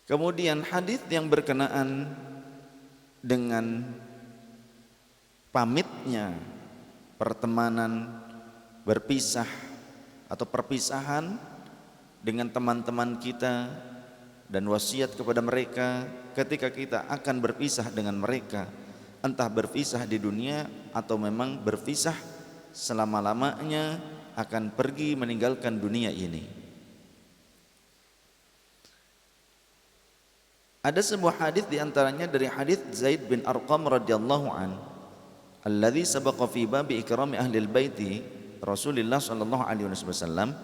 Kemudian hadis yang berkenaan dengan pamitnya pertemanan, berpisah atau perpisahan dengan teman-teman kita dan wasiat kepada mereka ketika kita akan berpisah dengan mereka, entah berpisah di dunia atau memang berpisah selama-lamanya akan pergi meninggalkan dunia ini. Ada sebuah hadis di antaranya dari hadis Zaid bin Arqam radhiyallahu an, alladzi sabaqa fi babi ikrami ahli baiti Rasulullah sallallahu alaihi wasallam,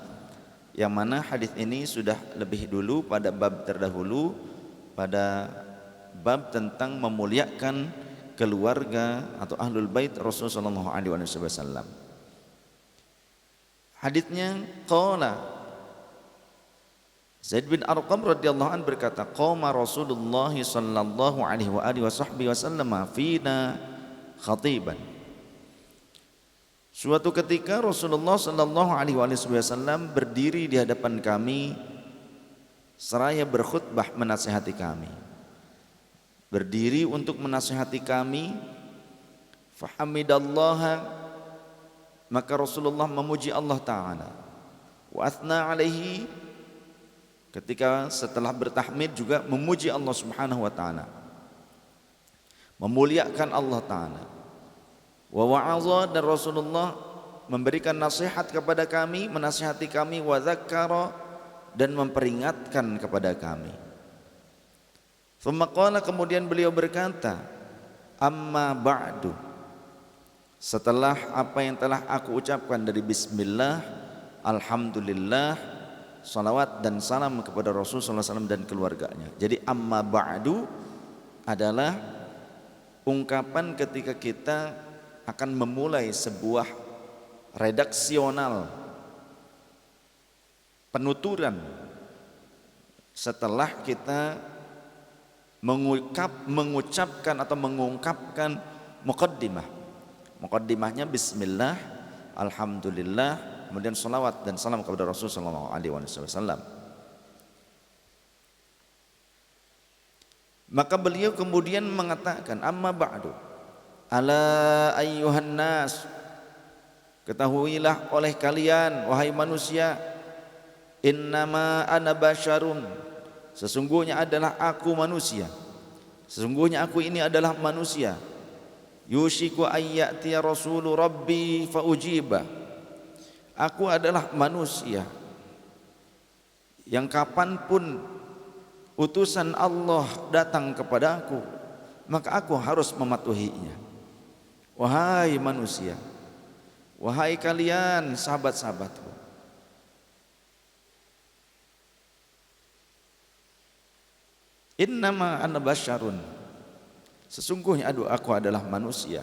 yang mana hadis ini sudah lebih dulu pada bab terdahulu, pada bab tentang memuliakan keluarga atau ahlul bait Rasulullah sallallahu alaihi wasallam. Hadisnya qala Zaid bin Arqam radhiyallahu an berkata, qama Rasulullah sallallahu alaihi wasallam fina khatiban. Suatu ketika Rasulullah sallallahu alaihi wasallam berdiri di hadapan kami seraya berkhutbah menasihati kami. Berdiri untuk menasihati kami. Fahamidallaha, maka Rasulullah memuji Allah Ta'ala. Wa athna alaihi, ketika setelah bertahmid juga memuji Allah Subhanahu wa taala, memuliakan Allah taala. Wa wa'adha, dan Rasulullah memberikan nasihat kepada kami, menasihati kami, wa dzakkara, dan memperingatkan kepada kami. Tsumma qala, kemudian beliau berkata, amma ba'du, setelah apa yang telah aku ucapkan dari bismillah, alhamdulillah, salawat dan salam kepada Rasulullah SAW dan keluarganya. Jadi amma ba'du adalah ungkapan ketika kita akan memulai sebuah redaksional penuturan setelah kita mengucapkan atau mengungkapkan muqaddimah. Muqaddimahnya bismillah, alhamdulillah, kemudian salawat dan salam kepada Rasulullah SAW. Maka beliau kemudian mengatakan, amma ba'du, ala ayyuhan nas, ketahuilah oleh kalian wahai manusia, innama ana basyarun, sesungguhnya adalah aku manusia, sesungguhnya aku ini adalah manusia. Yushiku ayyati rasulu rabbi fa ujiba, aku adalah manusia yang kapanpun utusan Allah datang kepada aku, maka aku harus mematuhinya. Wahai manusia, wahai kalian sahabat-sahabatku, innama ana basyarun, sesungguhnya aku adalah manusia,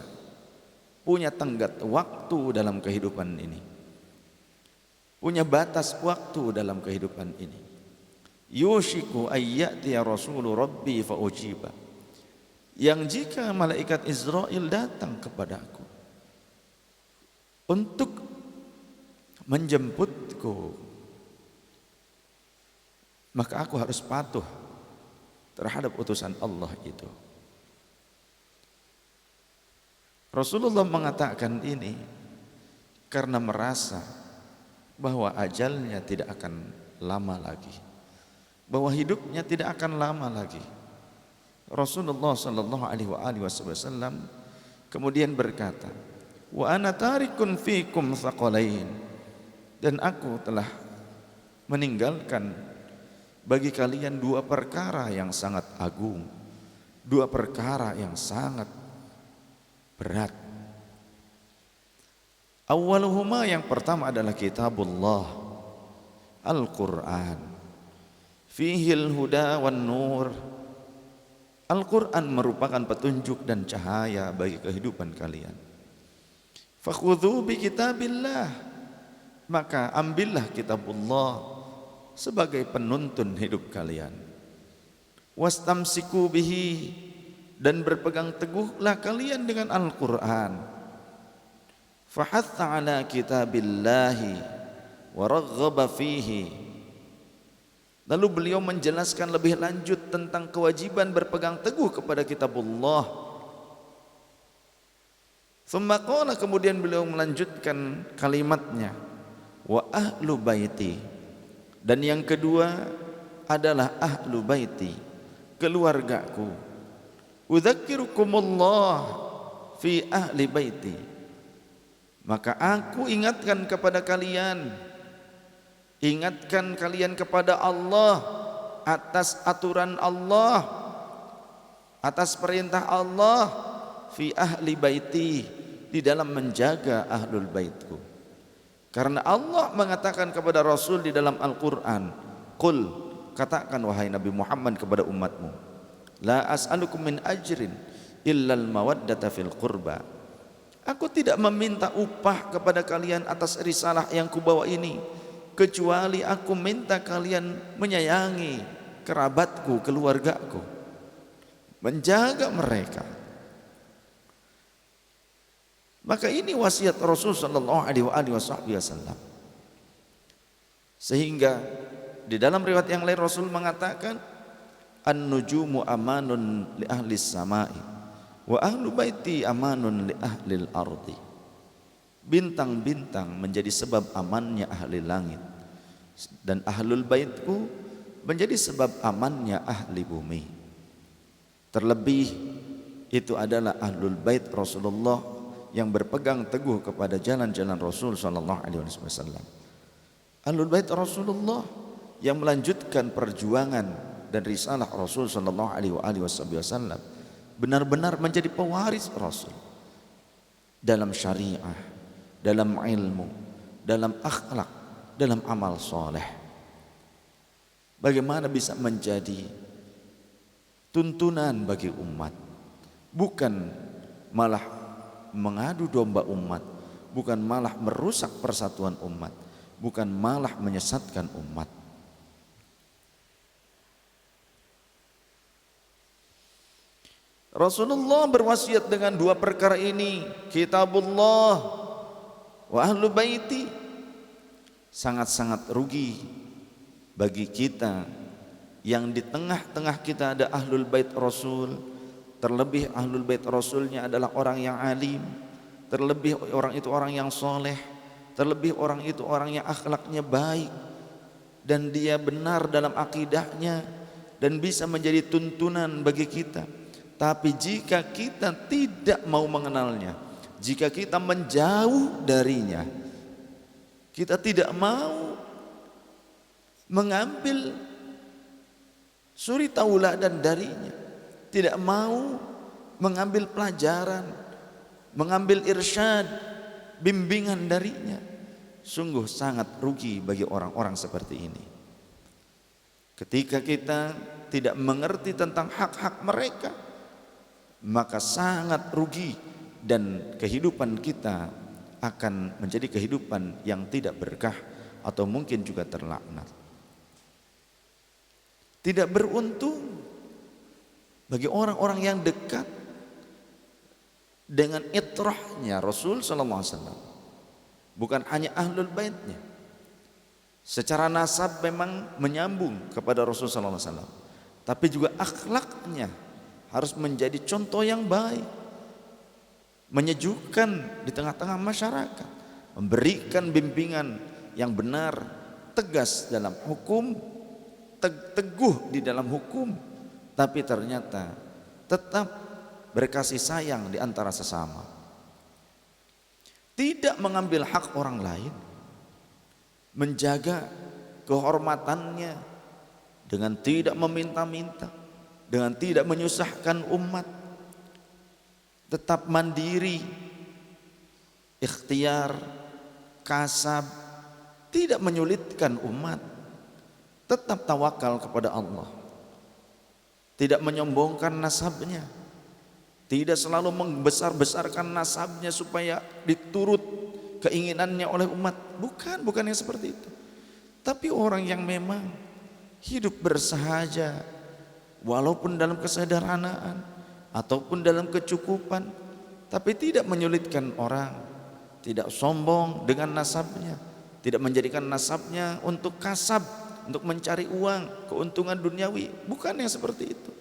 punya tenggat waktu dalam kehidupan ini, punya batas waktu dalam kehidupan ini. Yushiku ayyati ya rasulu rabbi fa ujiba, yang jika malaikat Israel datang kepadaku untuk menjemputku, maka aku harus patuh terhadap utusan Allah itu. Rasulullah mengatakan ini karena merasa bahwa ajalnya tidak akan lama lagi, bahwa hidupnya tidak akan lama lagi. Rasulullah sallallahu alaihi wasallam kemudian berkata, wa ana tarikun fikum thaqalain, dan aku telah meninggalkan bagi kalian dua perkara yang sangat agung, dua perkara yang sangat berat. Awwaluhuma, yang pertama adalah kitabullah, Al-Quran, fihil huda wan nur. Al-Quran merupakan petunjuk dan cahaya bagi kehidupan kalian. Fakhudhu bi kitabillah, maka ambillah kitabullah sebagai penuntun hidup kalian. Wastamsiku bihi, dan berpegang teguhlah kalian dengan Al-Quran. Fahatha ala kitabillahi wa raghaba fihi, Lalu beliau menjelaskan lebih lanjut tentang kewajiban berpegang teguh kepada kitabullah. Tsumma qala, kemudian beliau melanjutkan kalimatnya, wa ahlu baiti, dan yang kedua adalah ahlu baiti, keluargaku. Udzakirukumullah fi ahli baiti, maka aku ingatkan kepada kalian, ingatkan kalian kepada Allah atas aturan Allah, atas perintah Allah, fi ahli baiti, di dalam menjaga ahlul baitku. Karena Allah mengatakan kepada Rasul di dalam Al-Quran, qul, katakan wahai Nabi Muhammad kepada umatmu, la as'alukum min ajrin illal mawaddata fil qurba, aku tidak meminta upah kepada kalian atas risalah yang kubawa ini, kecuali aku minta kalian menyayangi kerabatku, keluargaku, menjaga mereka. Maka ini wasiat Rasul sallallahu alaihi wasallam. Sehingga di dalam riwayat yang lain Rasul mengatakan, an-nujumu amanun li ahli samai wa ahlu baiti amanun li ahli al-ardi. Bintang-bintang menjadi sebab amannya ahli langit, dan ahlul baitku menjadi sebab amannya ahli bumi. Terlebih itu adalah ahlul bait Rasulullah yang berpegang teguh kepada jalan-jalan Rasul sallallahu alaihi wasallam. Ahlul bait Rasulullah yang melanjutkan perjuangan dan risalah Rasul sallallahu alaihi wasallam, benar-benar menjadi pewaris Rasul dalam syariah, dalam ilmu, dalam akhlak, dalam amal soleh. Bagaimana bisa menjadi tuntunan bagi umat, bukan malah mengadu domba umat, bukan malah merusak persatuan umat, bukan malah menyesatkan umat. Rasulullah berwasiat dengan dua perkara ini, kitabullah wa ahlu baiti. Sangat-sangat rugi bagi kita yang di tengah-tengah kita ada ahlul bait Rasul, terlebih ahlul bait Rasulnya adalah orang yang alim, terlebih orang itu orang yang soleh, terlebih orang itu orang yang akhlaknya baik dan dia benar dalam akidahnya dan bisa menjadi tuntunan bagi kita. Tapi jika kita tidak mau mengenalnya, jika kita menjauh darinya, kita tidak mau mengambil suri tauladan darinya, tidak mau mengambil pelajaran, mengambil irsyad, bimbingan darinya, sungguh sangat rugi bagi orang-orang seperti ini. Ketika kita tidak mengerti tentang hak-hak mereka, maka sangat rugi dan kehidupan kita akan menjadi kehidupan yang tidak berkah atau mungkin juga terlaknat. Tidak beruntung bagi orang-orang yang dekat dengan itrahnya Rasul sallallahu alaihi wasallam. Bukan hanya ahlul baitnya. Secara nasab memang menyambung kepada Rasul sallallahu alaihi wasallam, tapi juga akhlaknya harus menjadi contoh yang baik, menyejukkan di tengah-tengah masyarakat, memberikan bimbingan yang benar, tegas dalam hukum, teguh di dalam hukum, tapi ternyata tetap berkasih sayang di antara sesama. Tidak mengambil hak orang lain, menjaga kehormatannya dengan tidak meminta-minta, dengan tidak menyusahkan umat, tetap mandiri, ikhtiar, kasab, tidak menyulitkan umat, tetap tawakal kepada Allah, tidak menyombongkan nasabnya, tidak selalu membesar-besarkan nasabnya supaya diturut keinginannya oleh umat. Bukan yang seperti itu. Tapi orang yang memang hidup bersahaja, walaupun dalam kesederhanaan ataupun dalam kecukupan, tapi tidak menyulitkan orang, tidak sombong dengan nasabnya, tidak menjadikan nasabnya untuk kasab, untuk mencari uang, keuntungan duniawi. Bukan yang seperti itu.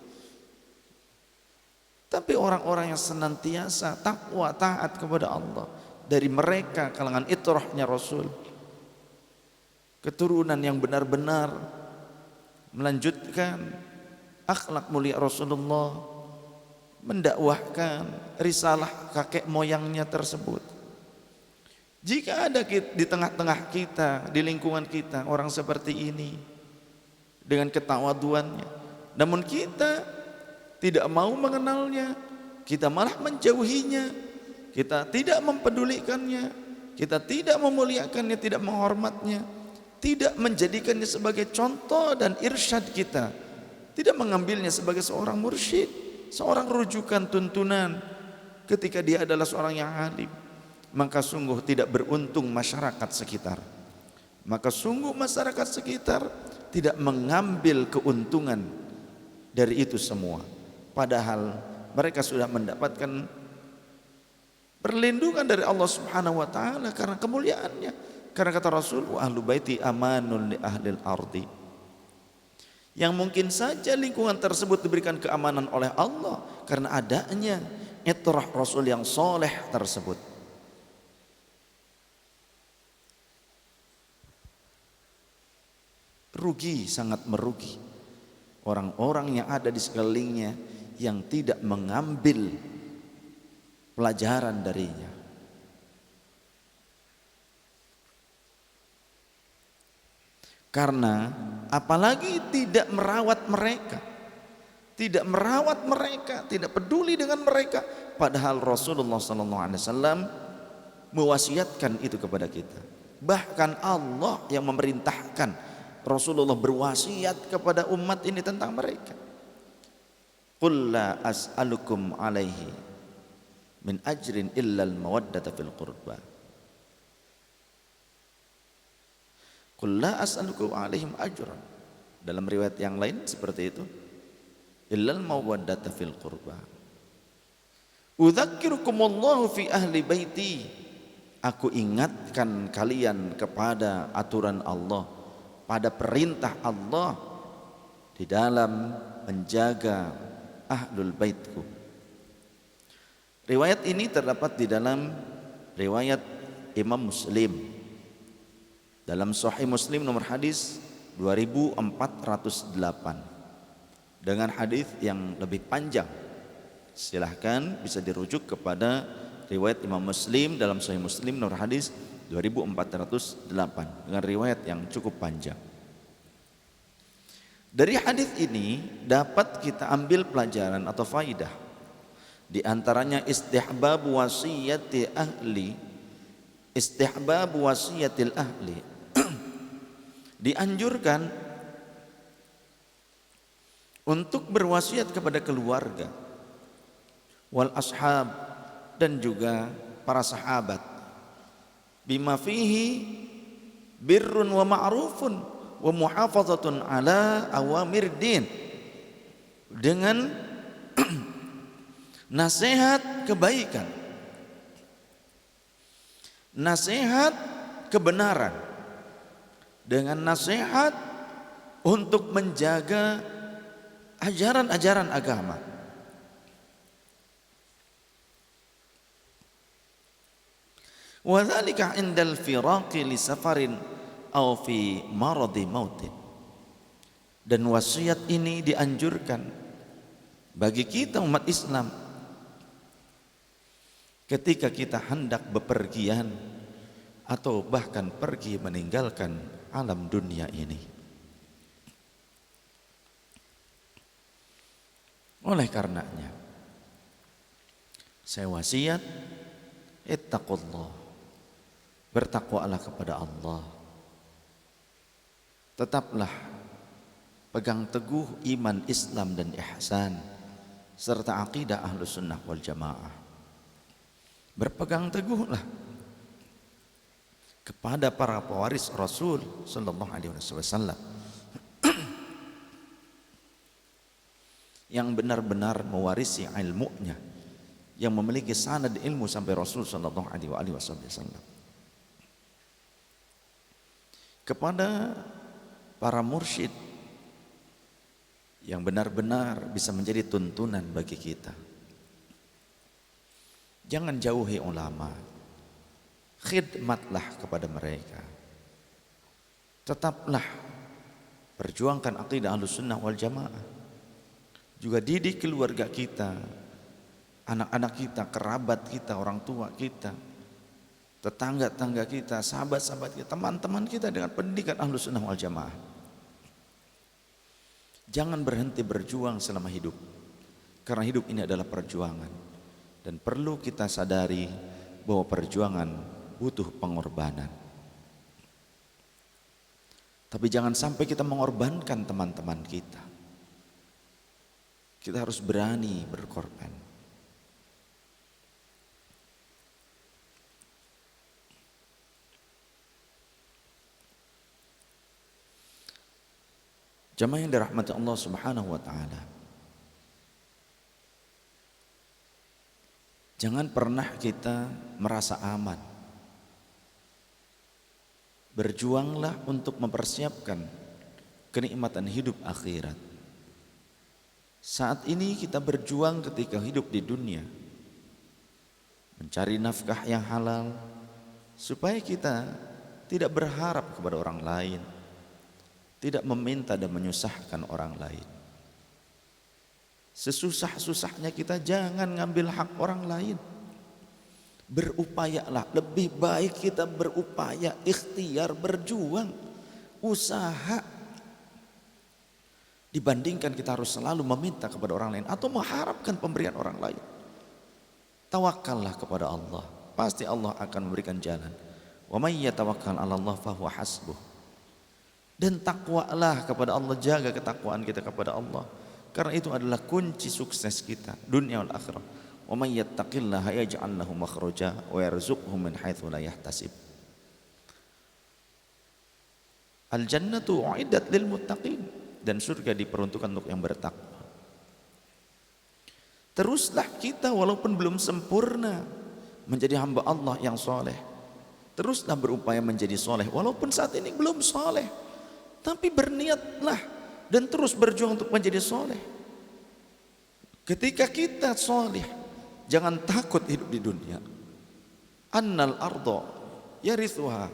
Tapi orang-orang yang senantiasa takwa, taat kepada Allah, dari mereka kalangan itrahnya Rasul, keturunan yang benar-benar melanjutkan akhlak mulia Rasulullah, mendakwahkan risalah kakek moyangnya tersebut. Jika ada di tengah-tengah kita, di lingkungan kita, orang seperti ini dengan ketawaduannya, namun kita tidak mau mengenalnya, kita malah menjauhinya, kita tidak mempedulikannya, kita tidak memuliakannya, tidak menghormatnya, tidak menjadikannya sebagai contoh dan irsyad kita, tidak mengambilnya sebagai seorang mursyid, seorang rujukan tuntunan ketika dia adalah seorang yang alim, maka sungguh tidak beruntung masyarakat sekitar. Maka sungguh masyarakat sekitar tidak mengambil keuntungan dari itu semua. Padahal mereka sudah mendapatkan perlindungan dari Allah Subhanahu wa taala karena kemuliaannya. Karena kata Rasul, wa ahlu baiti amanun li ahlil ardi. Yang mungkin saja lingkungan tersebut diberikan keamanan oleh Allah karena adanya itrah Rasul yang soleh tersebut. Rugi, sangat merugi orang-orang yang ada di sekelilingnya yang tidak mengambil pelajaran darinya. Karena apalagi tidak merawat mereka, tidak peduli dengan mereka, padahal Rasulullah SAW mewasiatkan itu kepada kita. Bahkan Allah yang memerintahkan Rasulullah berwasiat kepada umat ini tentang mereka. Qul la as'alukum alaihi min ajrin illal mawaddata fil qurba. Qul la as'alukum alaihim ajran. Dalam riwayat yang lain seperti itu. Illal mawaddata fil qurba. Udzakkirukumullahu fi ahli baiti. Aku ingatkan kalian kepada aturan Allah, pada perintah Allah di dalam menjaga ahlul baitku. Riwayat ini terdapat di dalam riwayat Imam Muslim, dalam Sahih Muslim nomor hadis 2408 dengan hadis yang lebih panjang. Silahkan bisa dirujuk kepada riwayat Imam Muslim dalam Sahih Muslim nomor hadis 2408 dengan riwayat yang cukup panjang. Dari hadis ini dapat kita ambil pelajaran atau faidah. Di antaranya istihbab wasiyatil ahli. Dianjurkan untuk berwasiat kepada keluarga, wal ashab, dan juga para sahabat, bima fihi birrun wa ma'rufun wa muhafazatun ala awamir din, dengan nasihat kebaikan, nasihat kebenaran, dengan nasihat untuk menjaga ajaran-ajaran agama. Wa dzalika 'indal firaqi li safarin aw fi maradi mautin. Dan wasiat ini dianjurkan bagi kita umat Islam ketika kita hendak bepergian atau bahkan pergi meninggalkan alam dunia ini. Oleh karenanya saya wasiat, ittaqullah, bertakwalah kepada Allah. Tetaplah pegang teguh iman Islam dan ihsan serta akidah Ahlus Sunnah wal Jamaah. Berpegang teguhlah kepada para pewaris Rasul sallallahu alaihi wasallam yang benar-benar mewarisi ilmunya, yang memiliki sanad ilmu sampai Rasul sallallahu alaihi wasallam. Kepada para mursyid yang benar-benar bisa menjadi tuntunan bagi kita. Jangan jauhi ulama, khidmatlah kepada mereka. Tetaplah perjuangkan akidah Ahlussunnah wal Jamaah. Juga didik keluarga kita, anak-anak kita, kerabat kita, orang tua kita, tetangga-tangga kita, sahabat-sahabat kita, teman-teman kita dengan pendidikan Ahlussunnah wal Jamaah. Jangan berhenti berjuang selama hidup, karena hidup ini adalah perjuangan, dan perlu kita sadari bahwa perjuangan butuh pengorbanan. Tapi jangan sampai kita mengorbankan teman-teman kita. Kita harus berani berkorban. Jamaah yang dirahmati Allah Subhanahu wa taala. Jangan pernah kita merasa aman. Berjuanglah untuk mempersiapkan kenikmatan hidup akhirat. Saat ini kita berjuang ketika hidup di dunia, mencari nafkah yang halal supaya kita tidak berharap kepada orang lain, tidak meminta dan menyusahkan orang lain. Sesusah-susahnya kita jangan ngambil hak orang lain. Berupayalah, lebih baik kita berupaya, ikhtiar, berjuang, usaha, dibandingkan kita harus selalu meminta kepada orang lain atau mengharapkan pemberian orang lain. Tawakallah kepada Allah, pasti Allah akan memberikan jalan. Wa may yatawakkal 'ala Allah fahuwa hasbuh. Dan takwalah kepada Allah, jaga ketakwaan kita kepada Allah, karena itu adalah kunci sukses kita dunia wal akhirah. Wa may yattaqillaha yaj'al lahu makhraja wa yarzuqhu min haitsu la yahtasib. Al jannatu u'iddat lil muttaqin, dan surga diperuntukkan untuk yang bertakwa. Teruslah kita walaupun belum sempurna menjadi hamba Allah yang soleh. Teruslah berupaya menjadi soleh walaupun saat ini belum soleh, tapi berniatlah dan terus berjuang untuk menjadi soleh. Ketika kita soleh, jangan takut hidup di dunia. Annal ardo yarithuha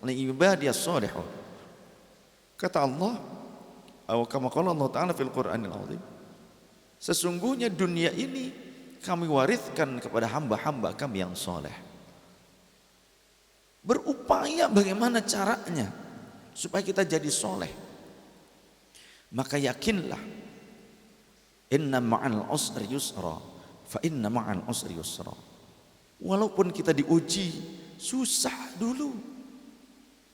li ibadiyas solihun. Kata Allah, atau kama qala Allah Ta'ala fil Qur'anil Azim, sesungguhnya dunia ini kami wariskan kepada hamba-hamba kami yang soleh. Berupaya bagaimana caranya supaya kita jadi soleh. Maka yakinlah, inna ma'al usri yusra, fa inna ma'al usri yusra. Walaupun kita diuji susah dulu,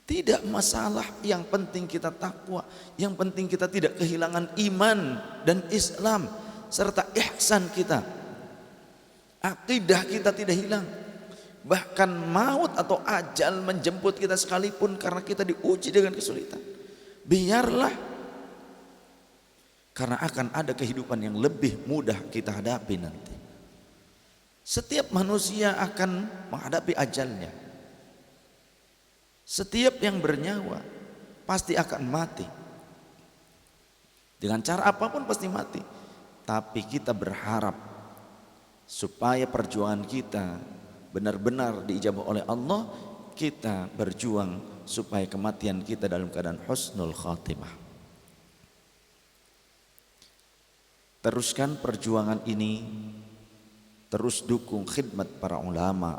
tidak masalah, yang penting kita takwa, yang penting kita tidak kehilangan iman dan Islam serta ihsan kita. Akidah kita tidak hilang. Bahkan maut atau ajal menjemput kita sekalipun karena kita diuji dengan kesulitan, biarlah, karena akan ada kehidupan yang lebih mudah kita hadapi nanti. Setiap manusia akan menghadapi ajalnya. Setiap yang bernyawa pasti akan mati. Dengan cara apapun pasti mati. Tapi kita berharap supaya perjuangan kita benar-benar diijabah oleh Allah. Kita berjuang supaya kematian kita dalam keadaan husnul khatimah. Teruskan perjuangan ini. Terus dukung khidmat para ulama,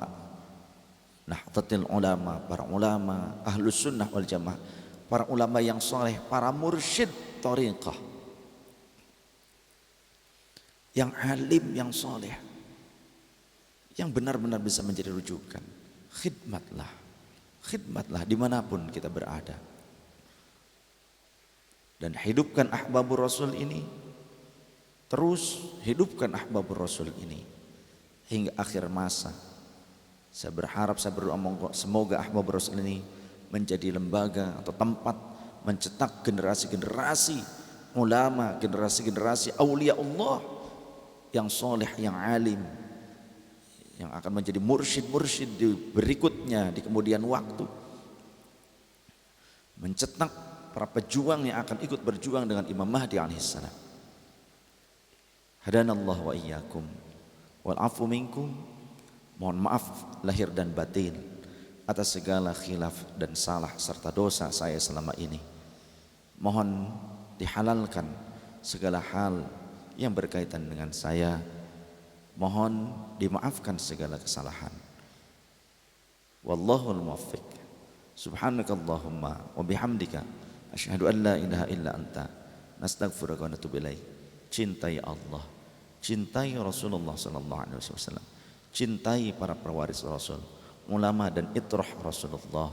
Nahdlatul Ulama, para ulama Ahlus Sunnah wal Jamaah, para ulama yang soleh, para mursyid thariqah, yang alim, yang soleh, yang benar-benar bisa menjadi rujukan. Khidmatlah, khidmatlah dimanapun kita berada, dan hidupkan ahbabur rasul ini. Terus hidupkan ahbabur rasul ini hingga akhir masa. Saya berharap, saya berdoa semoga ahbabur rasul ini menjadi lembaga atau tempat mencetak generasi-generasi ulama, generasi-generasi aulia Allah yang soleh, yang alim, yang akan menjadi mursyid-mursyid di berikutnya di kemudian waktu. Mencetak para pejuang yang akan ikut berjuang dengan Imam Mahdi alaihissalam. Hadanallah wa iyyakum wal afu minkum. Mohon maaf lahir dan batin atas segala khilaf dan salah serta dosa saya selama ini. Mohon dihalalkan segala hal yang berkaitan dengan saya. Mohon dimaafkan segala kesalahan. Wallahul muwaffiq. Subhanakallahumma wa bihamdika asyhadu an la ilaha illa anta nastaghfiruka wa natubu ilaik. Cintai Allah, cintai Rasulullah sallallahu alaihi wasallam, cintai para pewaris Rasul, ulama dan itrah Rasulullah,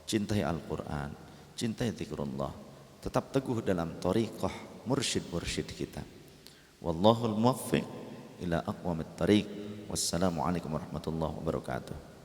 cintai Al-Quran, cintai zikrullah, tetap teguh dalam thariqah mursyid-mursyid kita. Wallahul muwaffiq ila aqwamit thariq. Wassalamualaikum warahmatullahi wabarakatuh.